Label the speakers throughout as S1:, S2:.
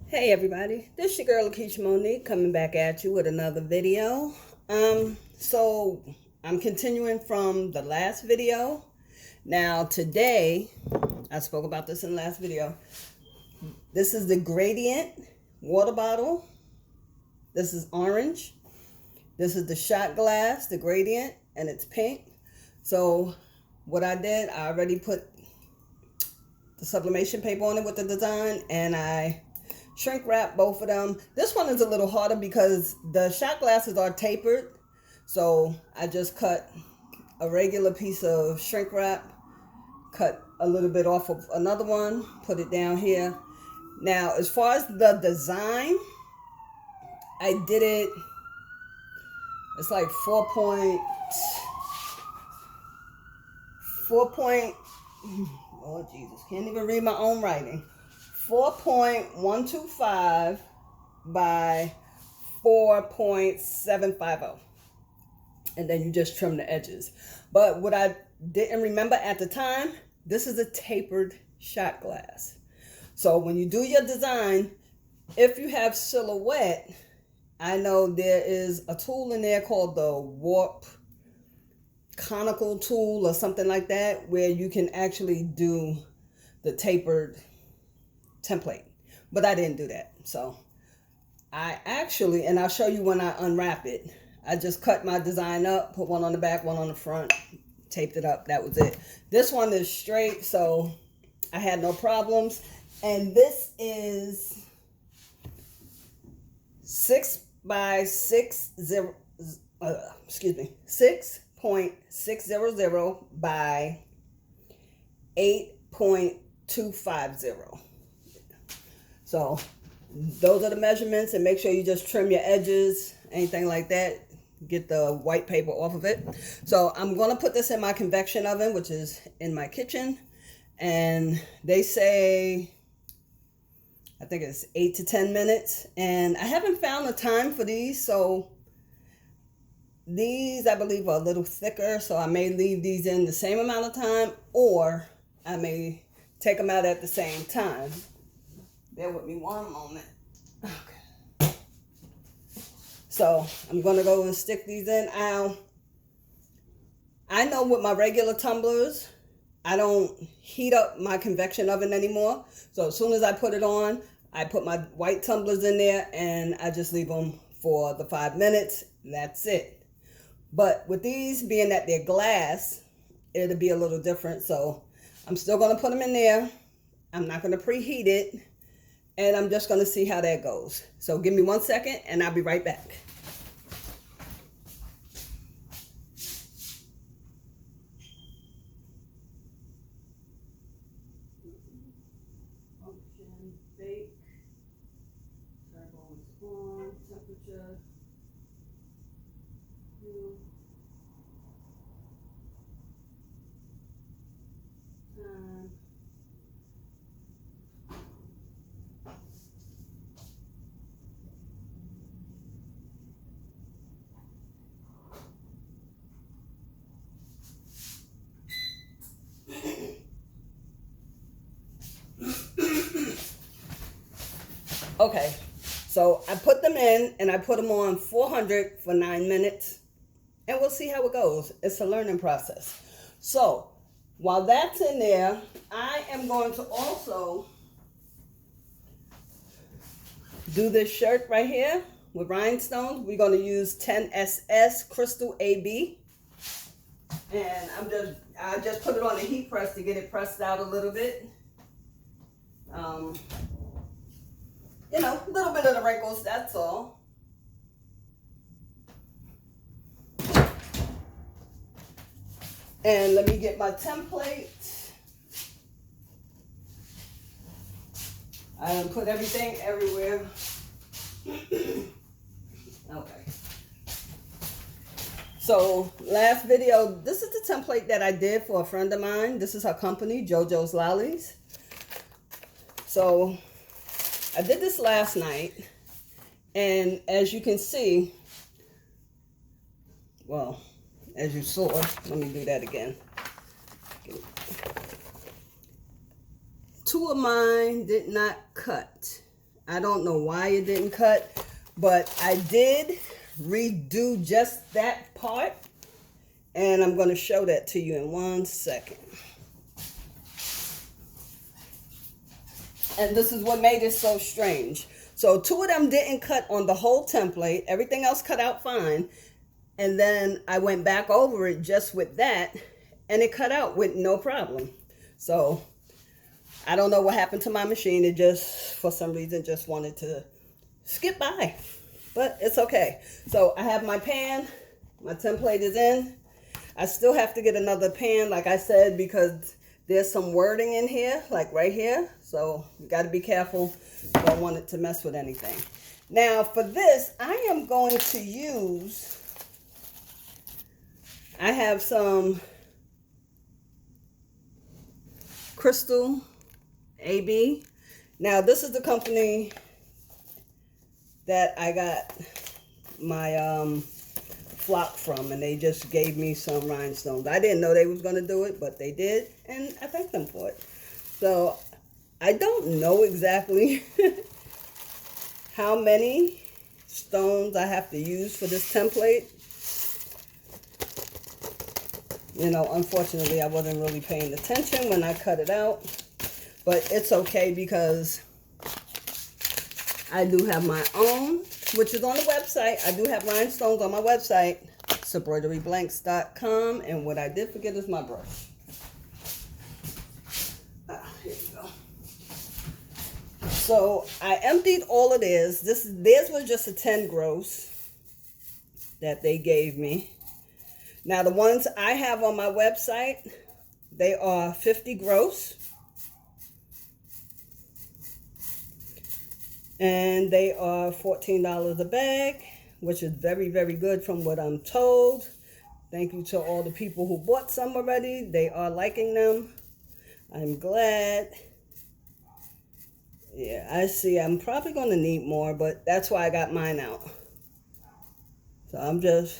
S1: Hey everybody, this is your girl Lakesha Monique coming back at you with another video. So I'm continuing from the last video. Now today, I spoke about this in the last video. This is the gradient water bottle. This is orange. This is the shot glass, the gradient, and it's pink. So what I did, I already put the sublimation paper on it with the design, and I shrink wrap both of them. This one is a little harder because the shot glasses are tapered. So I just cut a regular piece of shrink wrap, cut a little bit off of another one, put it down here. Now, as far as the design, I did it, it's like 4 point, oh Jesus, can't even read my own writing. 4.125 by 4.750. And then you just trim the edges. But what I didn't remember at the time, this is a tapered shot glass. So when you do your design, if you have silhouette, I know there is a tool in there called the warp conical tool or something like that, where you can actually do the tapered template, but I didn't do that. So I actually, and I'll show you when I unwrap it, I just cut my design up, put one on the back, one on the front, taped it up. That was it. This one is straight, so I had no problems. And this is 6.600 by 8.250. So those are the measurements, and make sure you just trim your edges, anything like that. Get the white paper off of it. So I'm going to put this in my convection oven, which is in my kitchen. And they say, I think it's 8 to 10 minutes. And I haven't found a time for these. So these, I believe, are a little thicker. So I may leave these in the same amount of time, or I may take them out at the same time. Bear with me one moment. Okay. So I'm going to go and stick these in. I know with my regular tumblers, I don't heat up my convection oven anymore. So as soon as I put it on, I put my white tumblers in there and I just leave them for the 5 minutes. That's it. But with these, being that they're glass, it'll be a little different. So I'm still going to put them in there. I'm not going to preheat it. And I'm just going to see how that goes. So give me 1 second and I'll be right back. Function, bake, turbo is on, temperature, time. Okay, so I put them in and I put them on 400 for 9 minutes, and we'll see how it goes. It's a learning process. So while that's in there, I am going to also do this shirt right here with rhinestones. We're going to use 10SS Crystal AB, and I just put it on the heat press to get it pressed out a little bit. You know, a little bit of the wrinkles, that's all. And let me get my template. I put everything everywhere. Okay. So last video, this is the template that I did for a friend of mine. This is her company, JoJo's Lollies. So I did this last night, and as you can see, well, as you saw, let me do that again. Two of mine did not cut. I don't know why it didn't cut, but I did redo just that part, and I'm going to show that to you in 1 second. And this is what made it so strange. So 2 of them didn't cut on the whole template. Everything else cut out fine. And then I went back over it just with that, and it cut out with no problem. So I don't know what happened to my machine. It just, for some reason, just wanted to skip by. But it's okay. So I have my pan. My template is in. I still have to get another pan, like I said, because there's some wording in here, like right here. So you got to be careful. Don't want it to mess with anything. Now for this, I am going to use, I have some Crystal AB. Now this is the company that I got my flock from, and they just gave me some rhinestones. I didn't know they was going to do it, but they did, and I thank them for it. So I don't know exactly how many stones I have to use for this template. You know, unfortunately, I wasn't really paying attention when I cut it out, but it's okay because I do have my own, which is on the website. I do have rhinestones on my website, embroideryblanks.com. And what I did forget is my brush. Here we go. So I emptied all of theirs. Theirs was just a 10 gross that they gave me. Now the ones I have on my website, they are 50 gross. And they are $14 a bag, which is very, very good from what I'm told. Thank you to all the people who bought some already. They are liking them. I'm glad. Yeah, I see. I'm probably going to need more, but that's why I got mine out. So I'm just,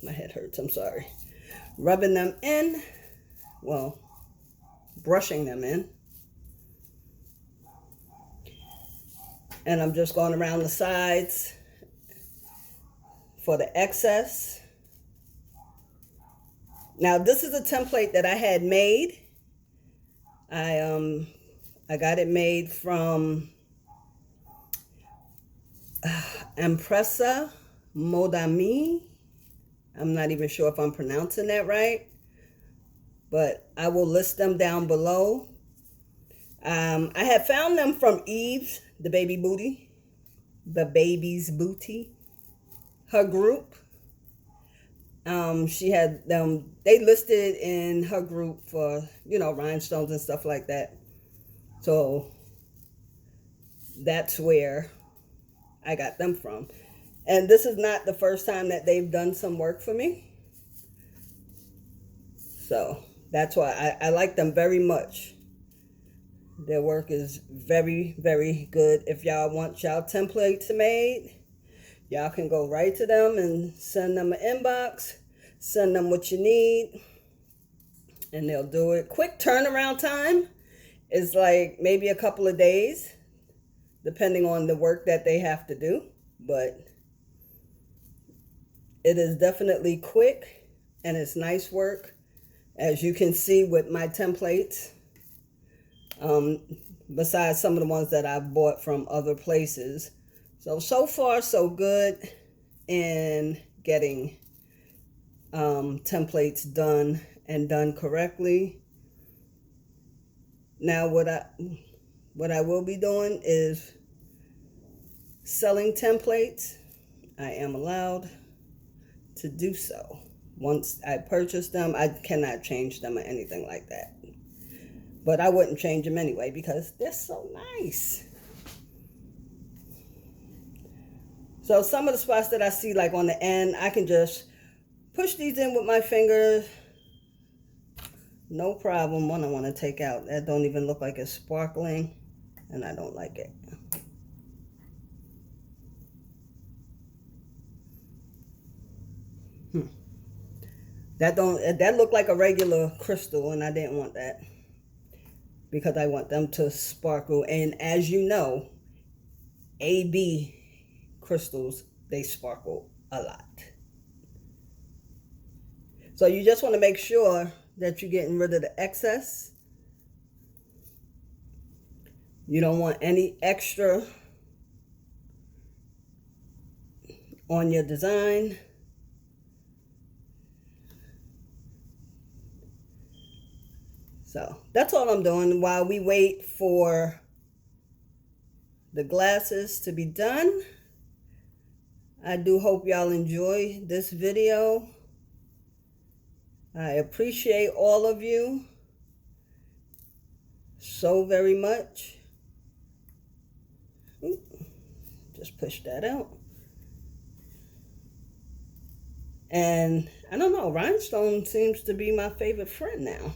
S1: my head hurts, I'm sorry. Rubbing them in, well, brushing them in. And I'm just going around the sides for the excess. Now this is a template that I had made. I got it made from Empresa Modami. I'm not even sure if I'm pronouncing that right, but I will list them down below. I had found them from Eve's, the baby's booty, her group. She had them, they listed in her group for, you know, rhinestones and stuff like that. So that's where I got them from. And this is not the first time that they've done some work for me. So that's why I like them very much. Their work is very, very good. If y'all want y'all templates made, y'all can go right to them and send them an inbox. Send them what you need, and they'll do it. Quick turnaround time is like maybe a couple of days, depending on the work that they have to do. But it is definitely quick, and it's nice work. As you can see with my templates, besides some of the ones that I've bought from other places. So far, so good in getting templates done and done correctly. Now what I will be doing is selling templates. I am allowed to do so. Once I purchase them, I cannot change them or anything like that. But I wouldn't change them anyway because they're so nice. So some of the spots that I see like on the end, I can just push these in with my fingers. No problem. One I want to take out. That don't even look like it's sparkling, and I don't like it. That looked like a regular crystal, and I didn't want that. because I want them to sparkle. And as you know, AB crystals, they sparkle a lot. So you just want to make sure that you're getting rid of the excess. You don't want any extra on your design. So that's all I'm doing while we wait for the glasses to be done. I do hope y'all enjoy this video. I appreciate all of you so very much. Just push that out. And I don't know, rhinestone seems to be my favorite friend now.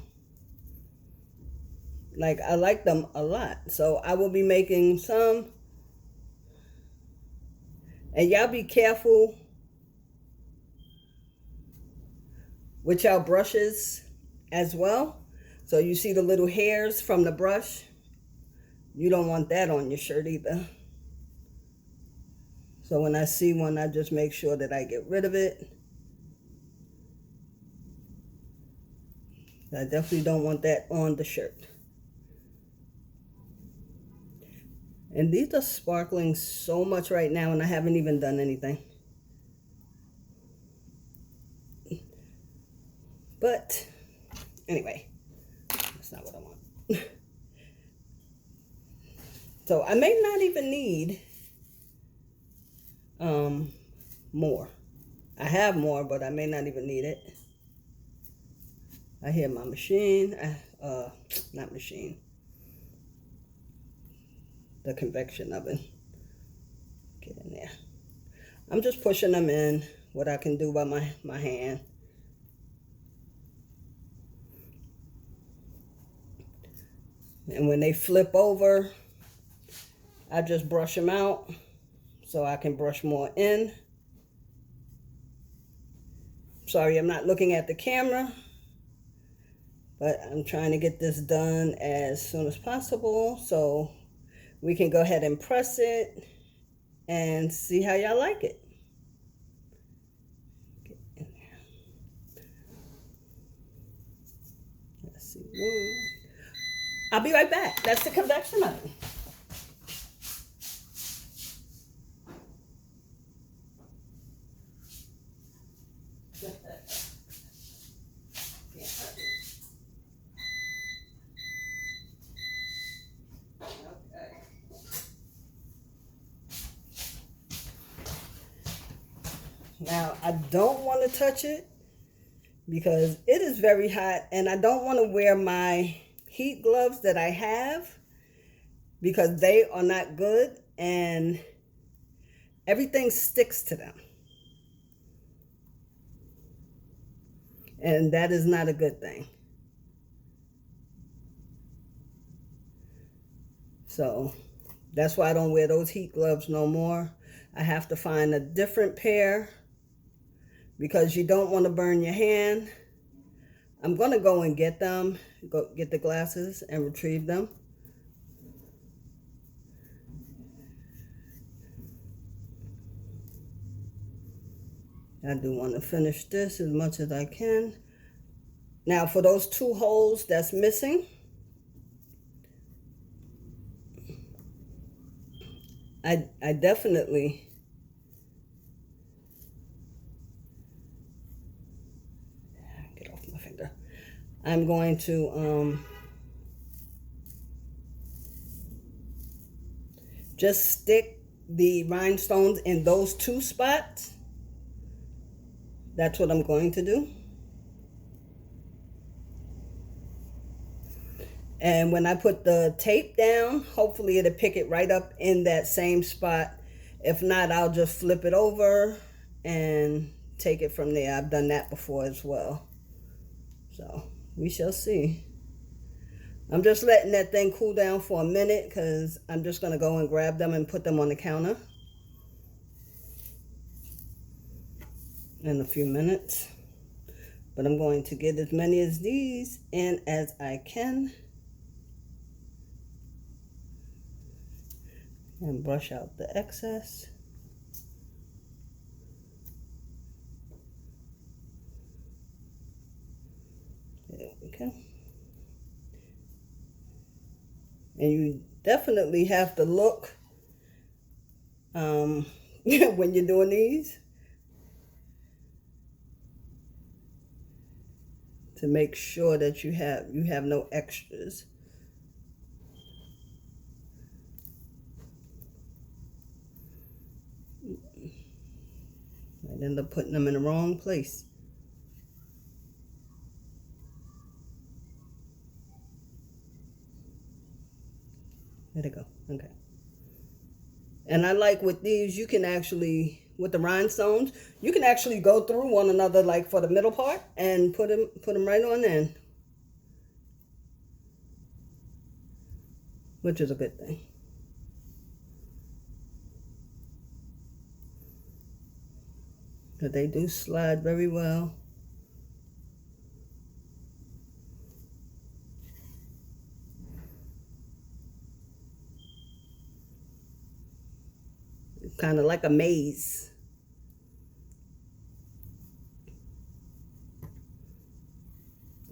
S1: Like, I like them a lot. So I will be making some. And y'all be careful with y'all brushes as well. So you see the little hairs from the brush. You don't want that on your shirt either. So when I see one, I just make sure that I get rid of it. I definitely don't want that on the shirt. And these are sparkling so much right now, and I haven't even done anything. But anyway, that's not what I want. So I may not even need more. I have more, but I may not even need it. I hear my machine, not machine, the convection oven. Get in there. I'm just pushing them in, what I can do by my hand. And when they flip over, I just brush them out so I can brush more in. Sorry, I'm not looking at the camera, but I'm trying to get this done as soon as possible so we can go ahead and press it and see how y'all like it. Get in there. Let's see. I'll be right back. That's the convection oven. Now, I don't want to touch it because it is very hot, and I don't want to wear my heat gloves that I have because they are not good and everything sticks to them. And that is not a good thing. So that's why I don't wear those heat gloves no more. I have to find a different pair because you don't want to burn your hand. I'm going to go and get them, go get the glasses and retrieve them. I do want to finish this as much as I can. Now for those 2 holes that's missing, I definitely get off my finger. I'm going to just stick the rhinestones in those 2 spots. That's what I'm going to do. And when I put the tape down, hopefully it'll pick it right up in that same spot. If not, I'll just flip it over and take it from there. I've done that before as well. So we shall see. I'm just letting that thing cool down for a minute because I'm just going to go and grab them and put them on the counter in a few minutes. But I'm going to get as many of these in as I can. and brush out the excess. There we go. And you definitely have to look when you're doing these to make sure that you have no extras. I'd end up putting them in the wrong place. There they go. Okay. And I like with these, you can actually, with the rhinestones, you can actually go through one another, like for the middle part, and put them right on in, which is a good thing. But they do slide very well. Kind of like a maze.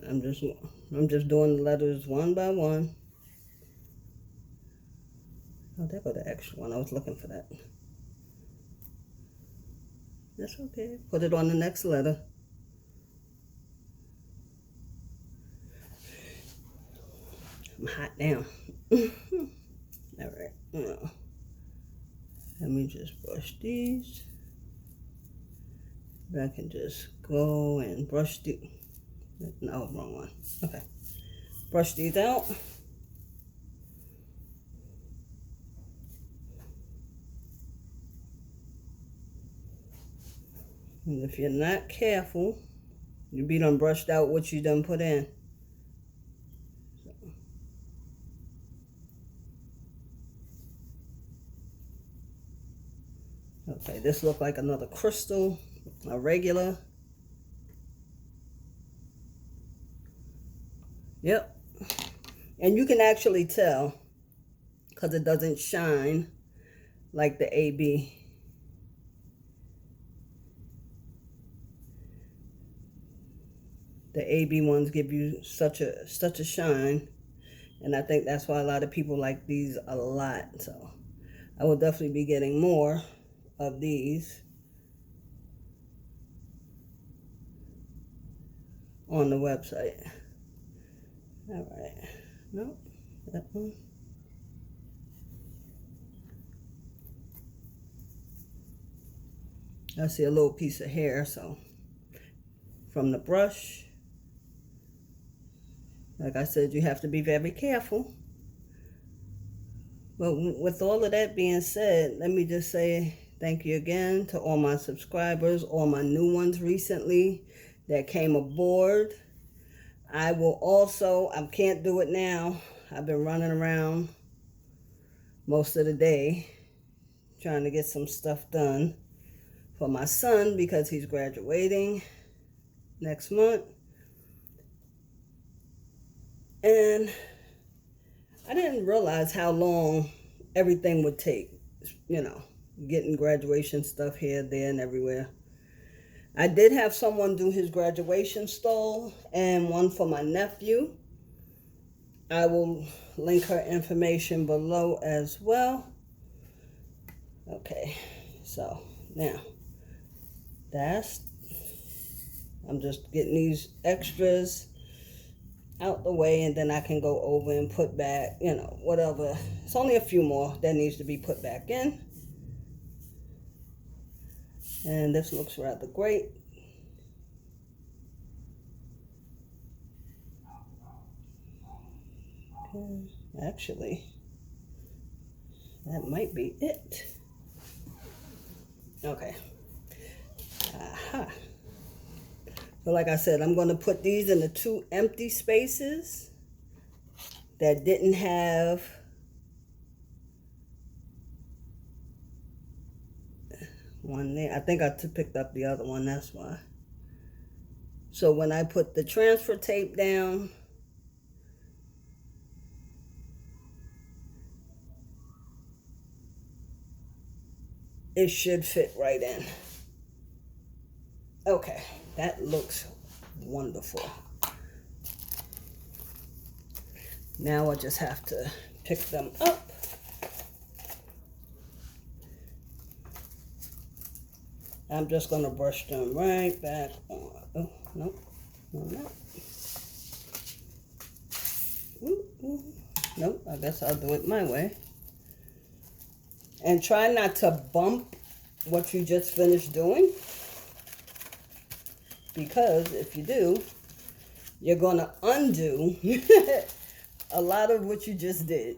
S1: I'm just doing the letters one by one. Oh, there go the extra one. I was looking for that. That's okay. Put it on the next letter. I'm hot now. All right. Now, let me just brush these. I can just go and brush the... No, wrong one. Okay. Brush these out. And if you're not careful, you'll be done brushed out what you done put in. Okay, this looked like another crystal, a regular. Yep. And you can actually tell because it doesn't shine like the AB. The AB ones give you such a shine, and I think that's why a lot of people like these a lot. So I will definitely be getting more of these on the website. All right. Nope, that one. I see a little piece of hair, so from the brush, like I said, you have to be very careful. But with all of that being said, let me just say thank you again to all my subscribers, all my new ones recently that came aboard. I will also, I can't do it now. I've been running around most of the day trying to get some stuff done for my son because he's graduating next month. And I didn't realize how long everything would take, you know, getting graduation stuff here, there, and everywhere. I did have someone do his graduation stole and one for my nephew. I will link her information below as well. Okay, so now I'm just getting these extras out the way, and then I can go over and put back, you know, whatever. It's only a few more that needs to be put back in. And this looks rather great. Okay. Actually, that might be it. Okay. Aha. So like I said, I'm going to put these in the 2 empty spaces that didn't have one there. I think I picked up the other one, that's why. So when I put the transfer tape down, it should fit right in. Okay, that looks wonderful. Now I just have to pick them up. I'm just going to brush them right back on. Oh, nope. No. Nope, I guess I'll do it my way. And try not to bump what you just finished doing, because if you do, you're going to undo a lot of what you just did.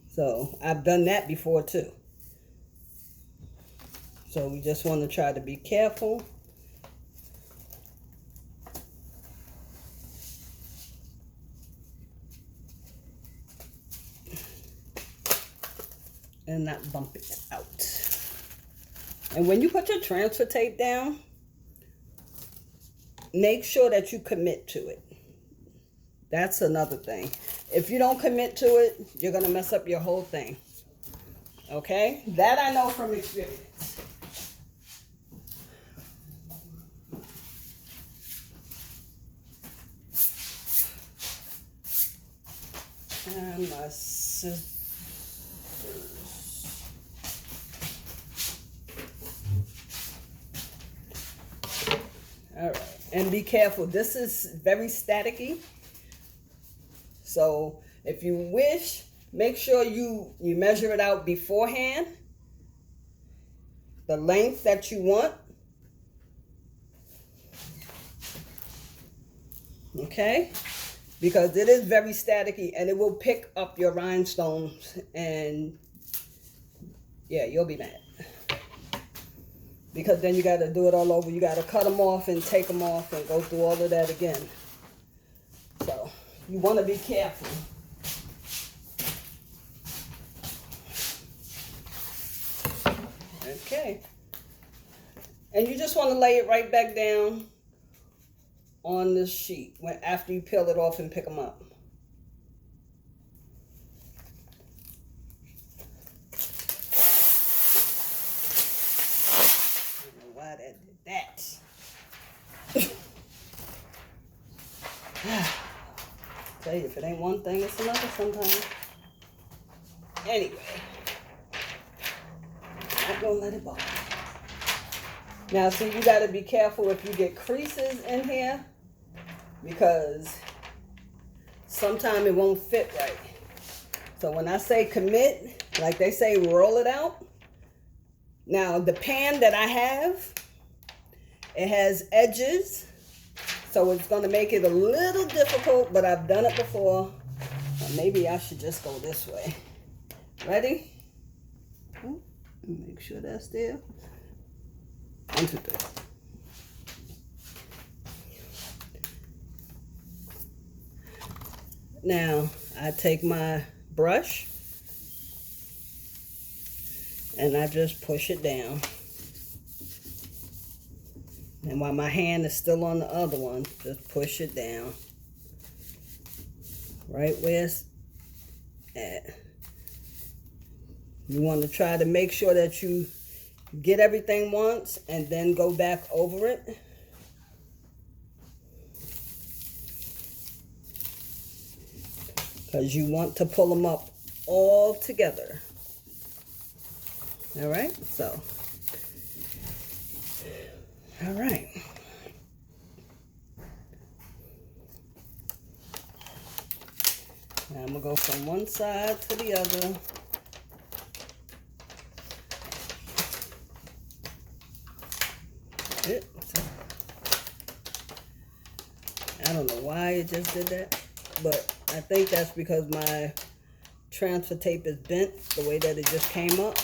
S1: So I've done that before too. So we just want to try to be careful. And not bump it out. And when you put your transfer tape down, make sure that you commit to it. That's another thing. If you don't commit to it, you're going to mess up your whole thing. Okay? That I know from experience. And my scissors. All right, and be careful. This is very staticky. So if you wish, make sure you measure it out beforehand. The length that you want. Okay? Because it is very staticky and it will pick up your rhinestones, and yeah, you'll be mad. Because then you got to do it all over. You got to cut them off and take them off and go through all of that again. So you want to be careful. Okay. And you just want to lay it right back down on this sheet after you peel it off and pick them up. That did that. Tell you, if it ain't one thing, it's another sometimes. Anyway, I'm not gonna let it bother. Now, see, you gotta be careful if you get creases in here, because sometimes it won't fit right. So when I say commit, like they say, roll it out. Now, the pan that I have, it has edges, so it's going to make it a little difficult, but I've done it before. Maybe I should just go this way. Ready? Make sure that's there. 1, 2, 3. Now, I take my brush and I just push it down. And while my hand is still on the other one, just push it down. Right where it's at. You want to try to make sure that you get everything once and then go back over it. Because you want to pull them up all together. All right, so. All right. Now I'm going to go from one side to the other. I don't know why it just did that, but I think that's because my transfer tape is bent the way that it just came up.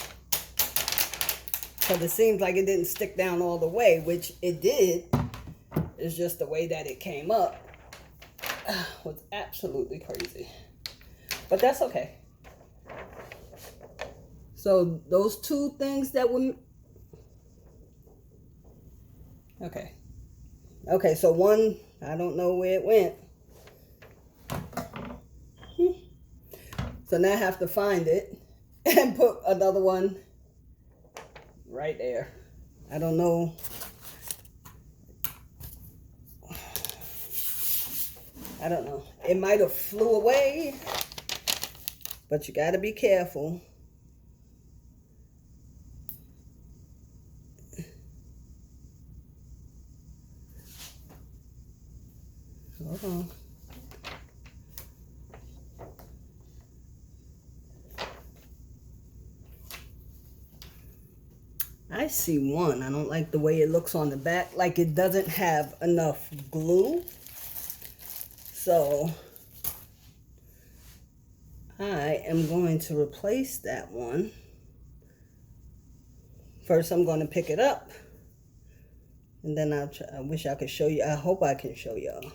S1: Because it seems like it didn't stick down all the way, which it did. It's just the way that it came up was absolutely crazy. But that's okay. So those two things that were... Okay. Okay, so one, I don't know where it went. So now I have to find it and put another one right there. I don't know. I don't know. It might have flew away, but you got to be careful. Hold on. I see one. I don't like the way it looks on the back. Like it doesn't have enough glue. So I am going to replace that one. First, I'm going to pick it up. And then I wish I could show you. I hope I can show y'all.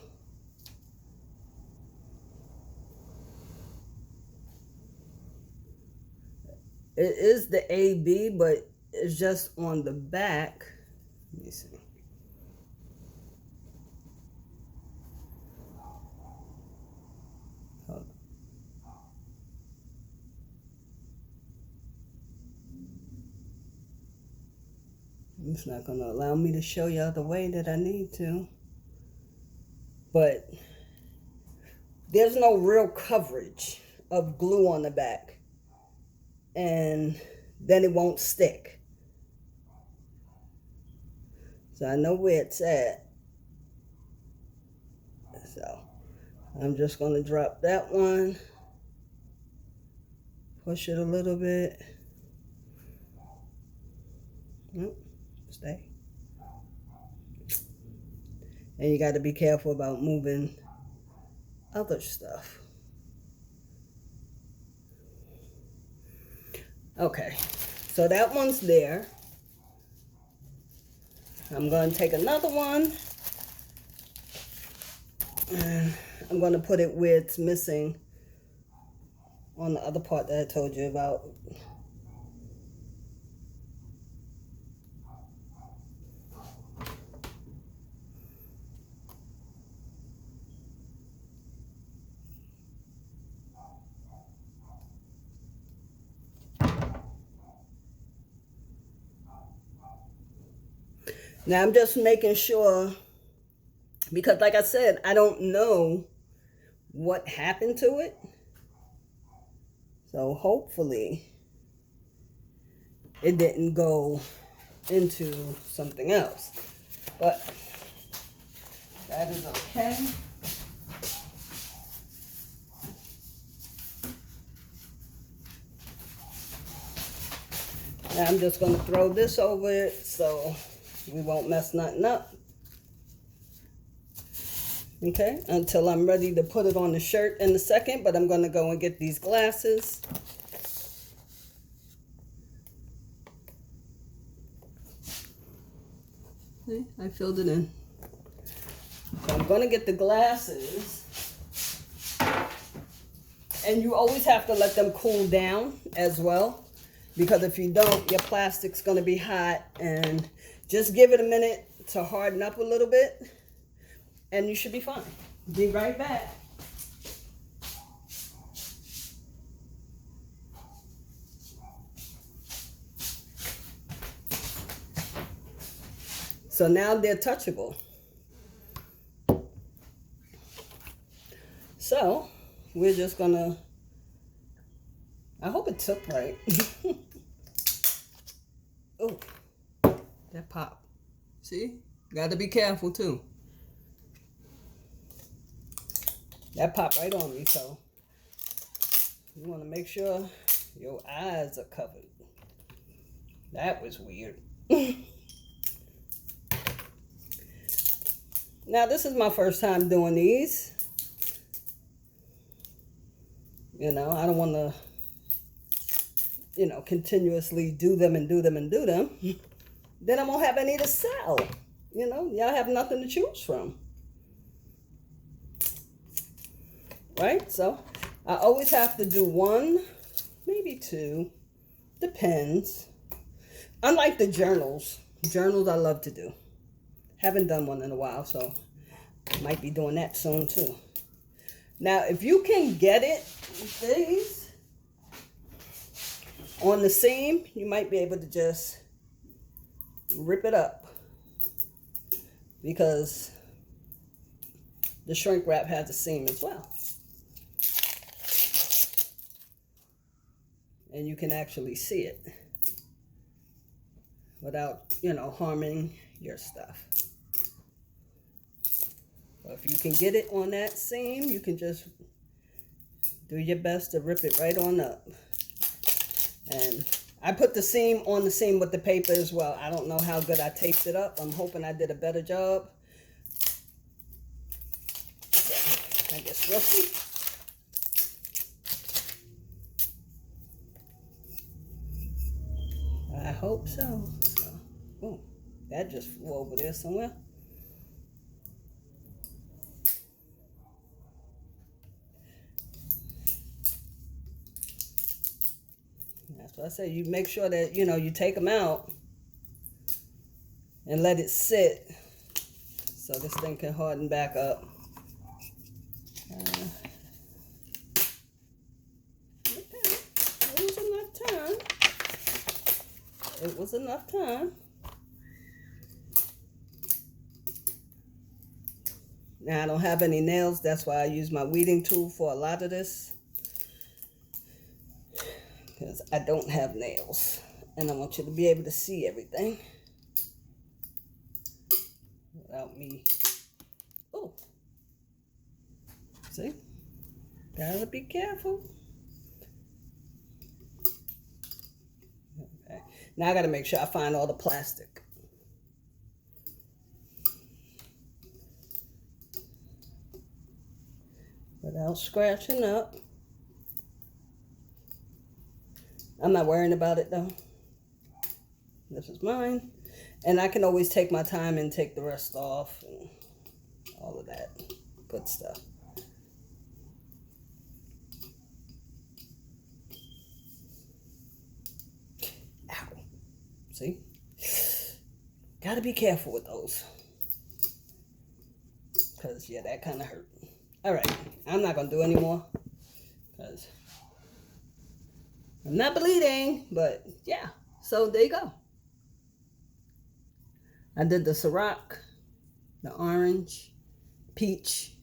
S1: It is the AB, but it's just on the back. Let me see. Hold on. It's not going to allow me to show y'all the way that I need to. But there's no real coverage of glue on the back. And then it won't stick. So I know where it's at. So I'm just going to drop that one. Push it a little bit. Nope, stay. And you got to be careful about moving other stuff. Okay, so that one's there. I'm going to take another one. And I'm going to put it where it's missing on the other part that I told you about. Now I'm just making sure, because like I said, I don't know what happened to it. So hopefully it didn't go into something else. But that is okay. Now I'm just going to throw this over it so we won't mess nothing up. Okay, until I'm ready to put it on the shirt in a second, but I'm going to go and get these glasses. See, I filled it in. So I'm going to get the glasses. And you always have to let them cool down as well, because if you don't, your plastic's going to be hot. And just give it a minute to harden up a little bit, and you should be fine. Be right back. So now they're touchable. So we're just gonna, I hope it took right. Oh, that popped. See, got to be careful too. That popped right on me, so you want to make sure your eyes are covered. That was weird. Now, this is my first time doing these. You know, I don't want to, you know, continuously do them and do them and do them. Then I won't have any to sell. You know, y'all have nothing to choose from. Right? So I always have to do one, maybe two. Depends. Unlike the journals. Journals I love to do. Haven't done one in a while, so might be doing that soon too. Now, if you can get it, these, on the seam, you might be able to just rip it up because the shrink wrap has a seam as well. And you can actually see it without, you know, harming your stuff. So if you can get it on that seam, you can just do your best to rip it right on up. And I put the seam on the seam with the paper as well. I don't know how good I taped it up. I'm hoping I did a better job. So, I guess we'll see. I hope so. Oh, that just flew over there somewhere. That's what I say. You make sure that, you know, you take them out and let it sit so this thing can harden back up. Okay. It was enough time. It was enough time. Now I don't have any nails. That's why I use my weeding tool for a lot of this. Because I don't have nails. And I want you to be able to see everything. Without me. Oh. See? Gotta be careful. Okay. Now I gotta make sure I find all the plastic. Without scratching up. I'm not worrying about it though. This is mine. And I can always take my time and take the rest off and all of that good stuff. Ow. See? Gotta be careful with those. Because, yeah, that kind of hurt. Alright, I'm not going to do any more. Because I'm not bleeding, but yeah. So there you go. I did the Ciroc, the orange, peach.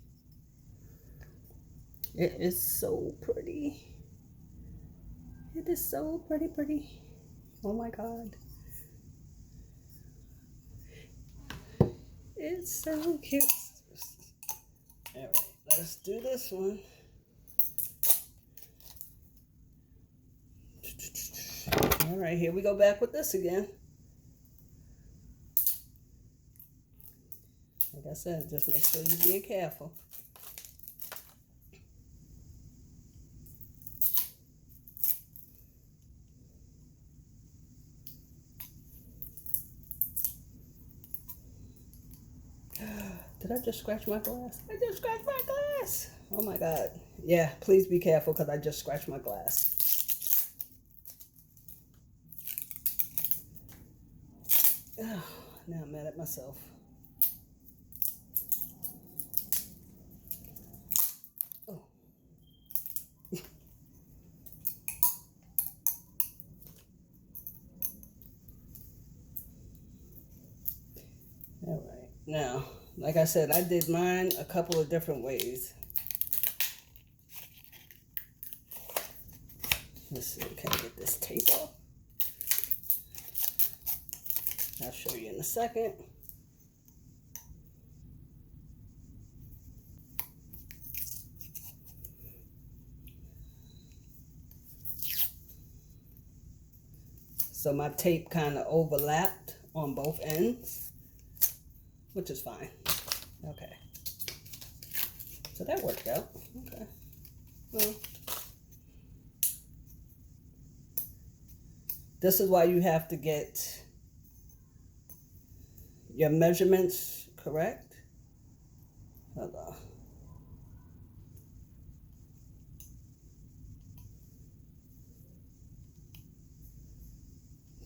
S1: It is so pretty. It is so pretty, pretty. Oh my God. It's so cute. All right, let's do this one. All right, here we go back with this again. Like I said, just make sure you're being careful. Did I just scratch my glass? I just scratched my glass. Oh my God. Yeah, please be careful because I just scratched my glass. Oh, now I'm mad at myself. Oh. All right. Now, like I said, I did mine a couple of different ways. Let's see, can I get this tape off? I'll show you in a second. So my tape kind of overlapped on both ends, which is fine. Okay. So that worked out. Okay. Well, this is why you have to get your measurements correct. Hold on.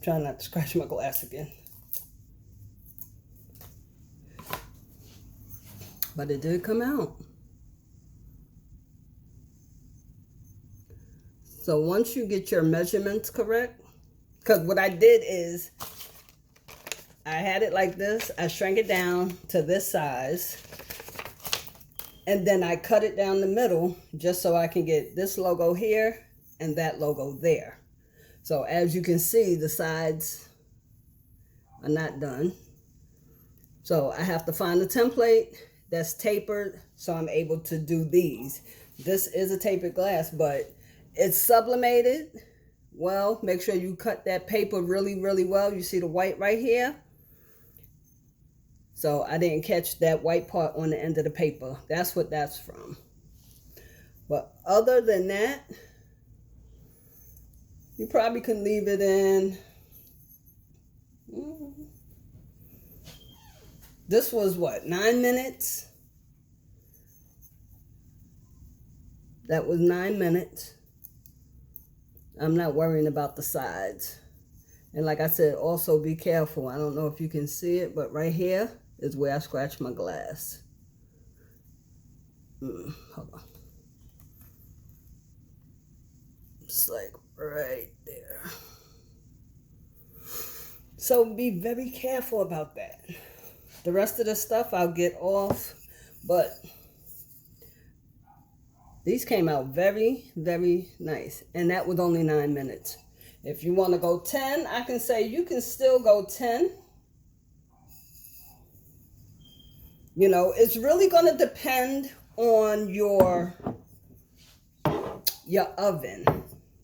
S1: Trying not to scratch my glass again. But it did come out. So once you get your measurements correct, because what I did is I had it like this, I shrank it down to this size, and then I cut it down the middle just so I can get this logo here and that logo there. So as you can see, the sides are not done. So I have to find a template that's tapered so I'm able to do these. This is a tapered glass, but it's sublimated. Well, make sure you cut that paper really, really well. You see the white right here? So I didn't catch that white part on the end of the paper. That's what that's from. But other than that, you probably can leave it in. This was what, 9 minutes? That was 9 minutes. I'm not worrying about the sides. And like I said, also be careful. I don't know if you can see it, but right here is where I scratched my glass. Hold on. It's like right there. So be very careful about that. The rest of the stuff I'll get off, but these came out very, very nice. And that was only 9 minutes. If you want to go 10, I can say you can still go 10. You know, it's really going to depend on your oven,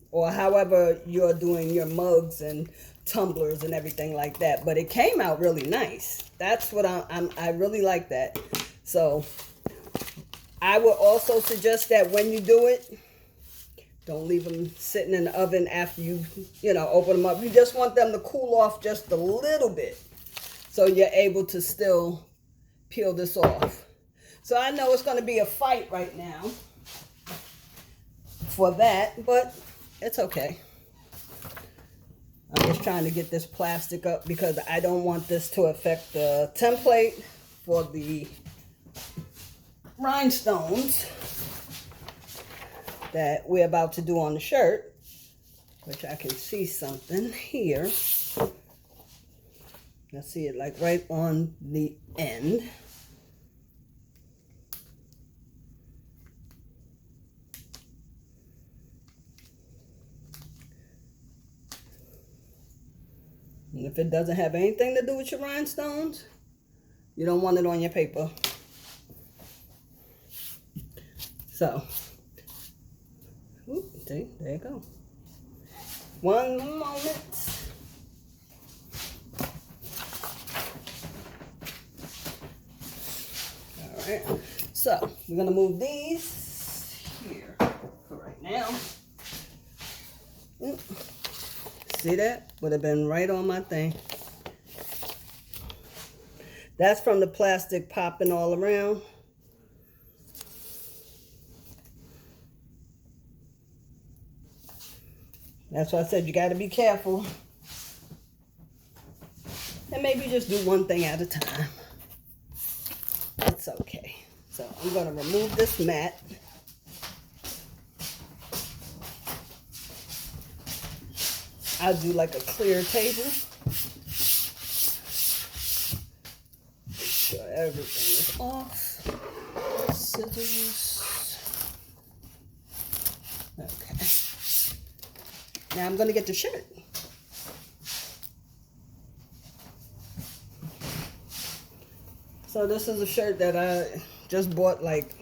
S1: or however you're doing your mugs and tumblers and everything like that. But it came out really nice. That's what I really like that. So I would also suggest that when you do it, don't leave them sitting in the oven after you open them up. You just want them to cool off just a little bit so you're able to still peel this off. So I know it's going to be a fight right now for that, but it's okay. I'm just trying to get this plastic up because I don't want this to affect the template for the rhinestones that we're about to do on the shirt, which I can see something here. I see it like right on the end. And if it doesn't have anything to do with your rhinestones, you don't want it on your paper. So, see, there you go. One moment. All right. So, we're going to move these here for right now. See that? Would have been right on my thing. That's from the plastic popping all around. That's why I said you got to be careful. And maybe just do one thing at a time. It's okay. So I'm going to remove this mat. I'll do like a clear table. Make sure everything is off. Scissors. Okay. Now I'm going to get the shirt. So this is a shirt that I just bought, like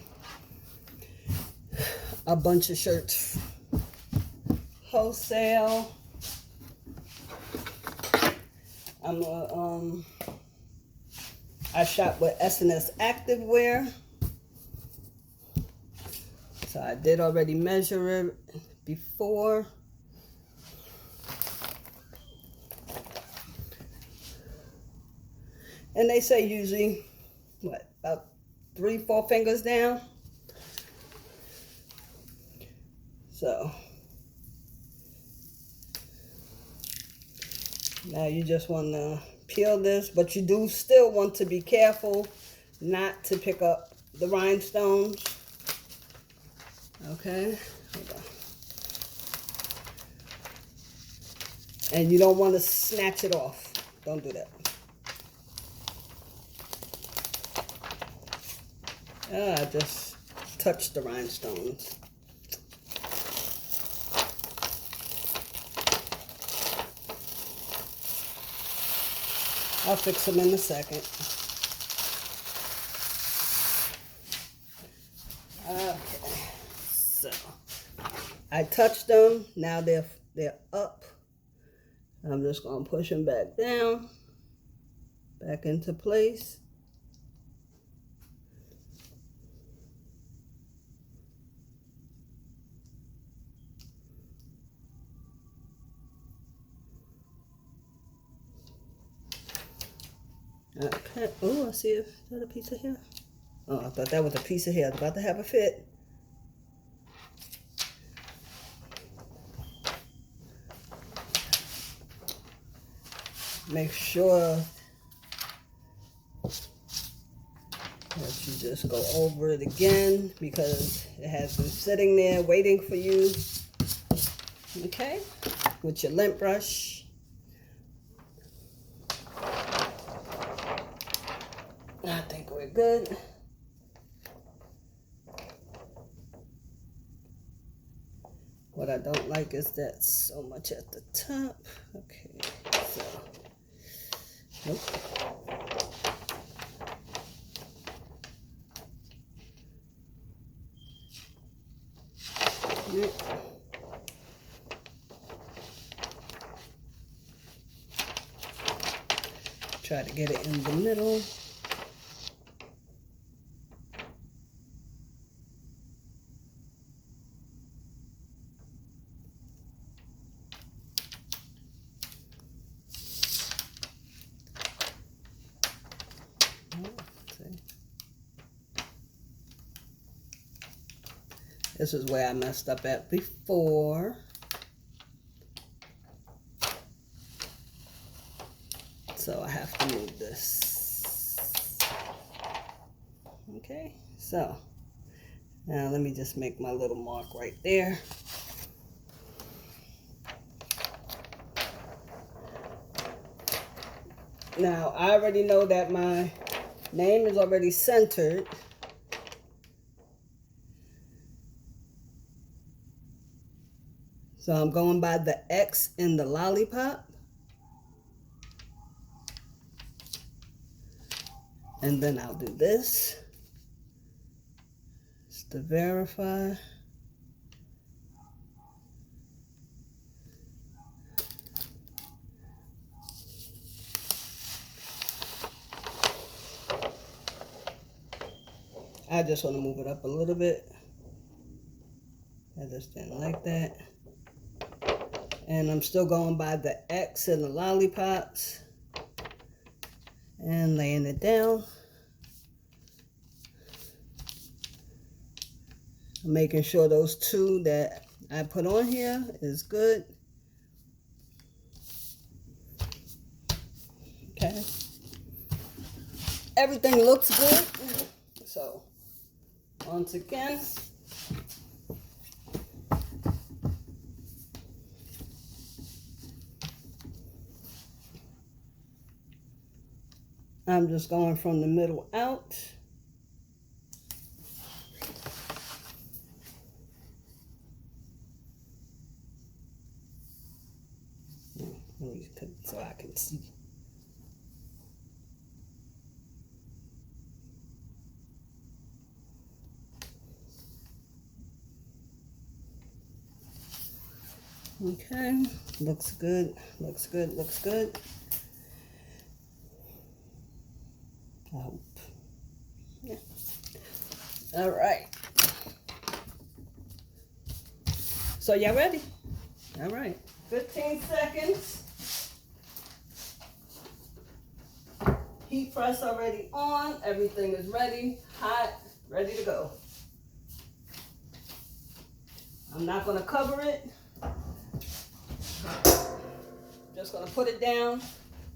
S1: a bunch of shirts wholesale. I shop with S&S Activewear. So I did already measure it before. And they say usually, what, about 3-4 fingers down. So now you just want to peel this, but you do still want to be careful not to pick up the rhinestones. Okay, hold on. And you don't want to snatch it off. Don't do that. I just touched the rhinestones. I'll fix them in a second. Okay, so I touched them. Now they're up. I'm just gonna push them back down, back into place. Okay. Oh, I see. Is that a piece of hair? Oh, I thought that was a piece of hair. I was about to have a fit. Make sure that you just go over it again because it has been sitting there waiting for you. Okay, with your lint brush. I think we're good. What I don't like is that so much at the top. Okay, so, nope. Nope. Try to get it in the middle. This is where I messed up at before. So I have to move this. Okay, so now let me just make my little mark right there. Now I already know that my name is already centered. So I'm going by the X in the lollipop. And then I'll do this. Just to verify. I just want to move it up a little bit. I just didn't like that. And I'm still going by the X and the lollipops and laying it down. I'm making sure those two that I put on here is good. Okay. Everything looks good. So, once again, I'm just going from the middle out. Let me put it so I can see. Okay, looks good, looks good, looks good. I hope. Yeah. All right. So y'all ready? All right. 15 seconds. Heat press already on. Everything is ready, hot, ready to go. I'm not going to cover it. Just going to put it down.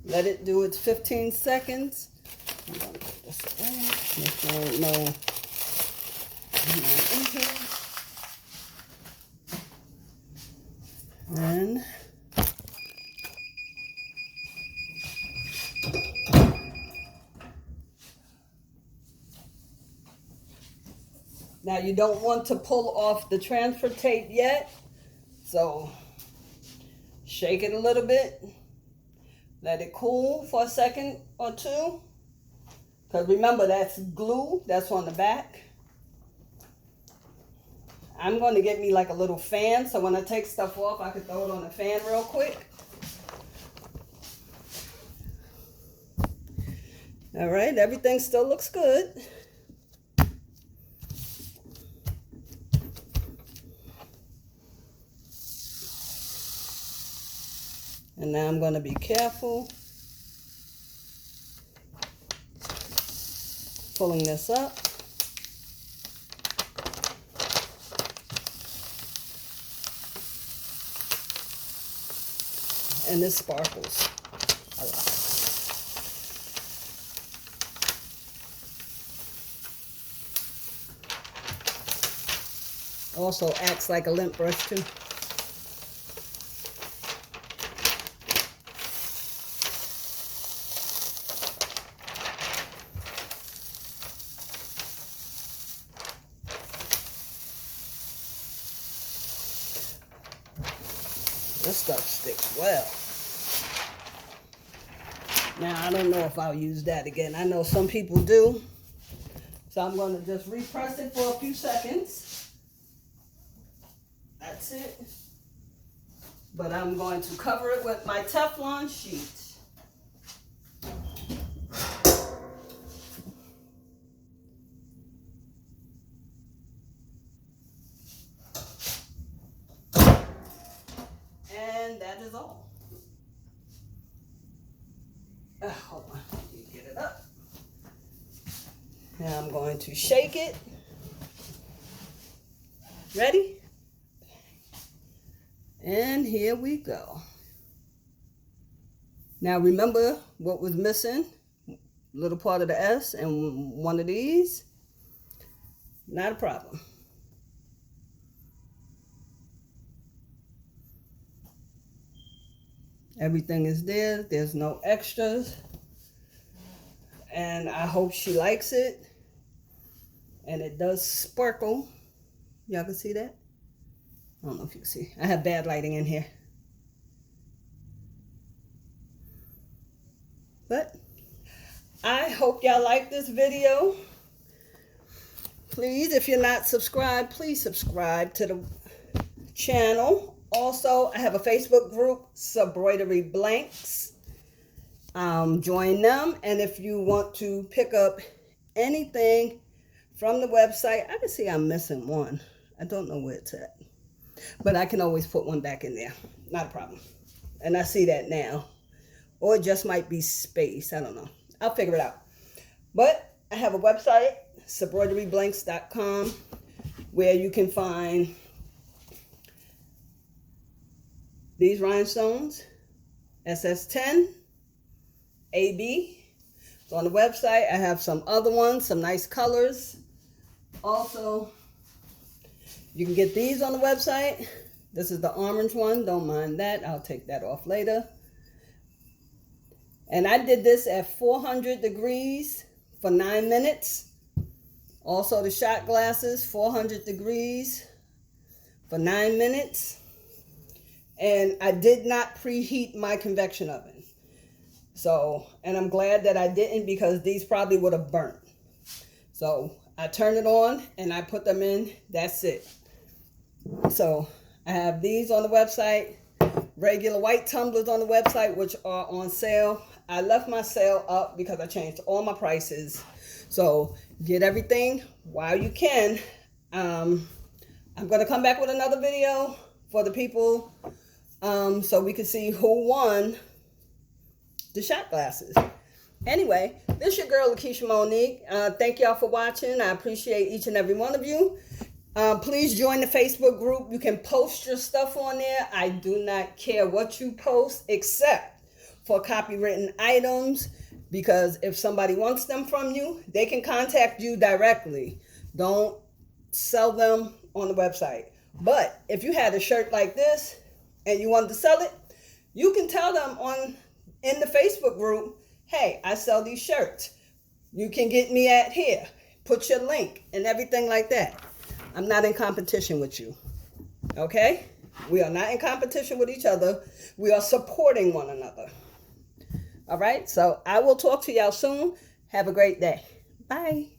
S1: Let it do its 15 seconds. I'm going to put this away. Make sure no in here. And Now you don't want to pull off the transfer tape yet, so shake it a little bit. Let it cool for a second or two. Because remember, that's glue that's on the back. I'm going to get me like a little fan, so when I take stuff off, I can throw it on the fan real quick. All right, everything still looks good. And now I'm going to be careful pulling this up. And this sparkles a lot. Also acts like a lint brush too. This stuff sticks well. Now, I don't know if I'll use that again. I know some people do. So I'm going to just repress it for a few seconds. That's it. But I'm going to cover it with my Teflon sheet. And that is all. Hold on, you get it up. Now I'm going to shake it. Ready? And here we go. Now remember what was missing? Little part of the S and one of these. Not a problem. Everything is there. There's no extras. And I hope she likes it. And it does sparkle. Y'all can see that? I don't know if you can see. I have bad lighting in here. But I hope y'all like this video. Please, if you're not subscribed, please subscribe to the channel. Also, I have a Facebook group, Subroidery Blanks. Join them. And if you want to pick up anything from the website, I can see I'm missing one. I don't know where it's at. But I can always put one back in there. Not a problem. And I see that now. Or it just might be space. I don't know. I'll figure it out. But I have a website, subroideryblanks.com, where you can find these rhinestones, SS10, AB. So on the website, I have some other ones, some nice colors. Also, you can get these on the website. This is the orange one. Don't mind that. I'll take that off later. And I did this at 400 degrees for 9 minutes. Also the shot glasses, 400 degrees for 9 minutes. And I did not preheat my convection oven. So, and I'm glad that I didn't, because these probably would have burnt. So I turned it on and I put them in. That's it. So I have these on the website, regular white tumblers on the website, which are on sale. I left my sale up because I changed all my prices. So get everything while you can. I'm going to come back with another video for the people so we can see who won the shot glasses. Anyway, this is your girl, Lakesha Monique. Thank y'all for watching. I appreciate each and every one of you. Please join the Facebook group. You can post your stuff on there. I do not care what you post except for copywritten items, because if somebody wants them from you, they can contact you directly. Don't sell them on the website. But if you had a shirt like this and you wanted to sell it, you can tell them in the Facebook group, hey, I sell these shirts. You can get me at here. Put your link and everything like that. I'm not in competition with you. Okay? We are not in competition with each other. We are supporting one another. All right? So I will talk to y'all soon. Have a great day. Bye.